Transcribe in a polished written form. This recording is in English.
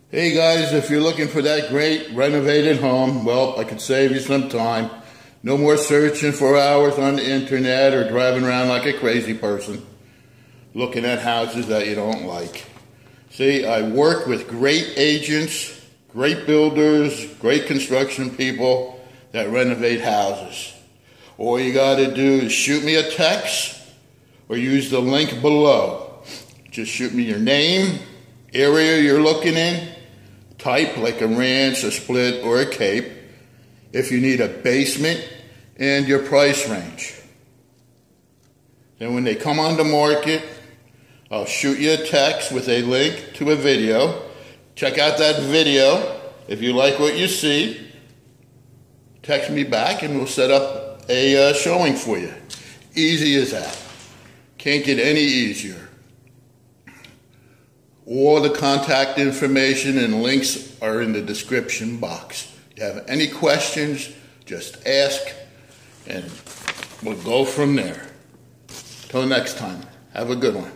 Hey guys, if you're looking for that great renovated home, well, I could save you some time. No more searching for hours on the internet or driving around like a crazy person looking at houses that you don't like. See, I work with great agents, great builders, great construction people that renovate houses. All you got to do is shoot me a text or use the link below. Just shoot me your name, area you're looking in, type like a ranch, a split, or a cape, if you need a basement, and your price range. Then when they come on the market, I'll shoot you a text with a link to a video. Check out that video. If you like what you see, text me back and we'll set up a showing for you. Easy as that. Can't get any easier. All the contact information and links are in the description box. If you have any questions, just ask and we'll go from there. Till next time, have a good one.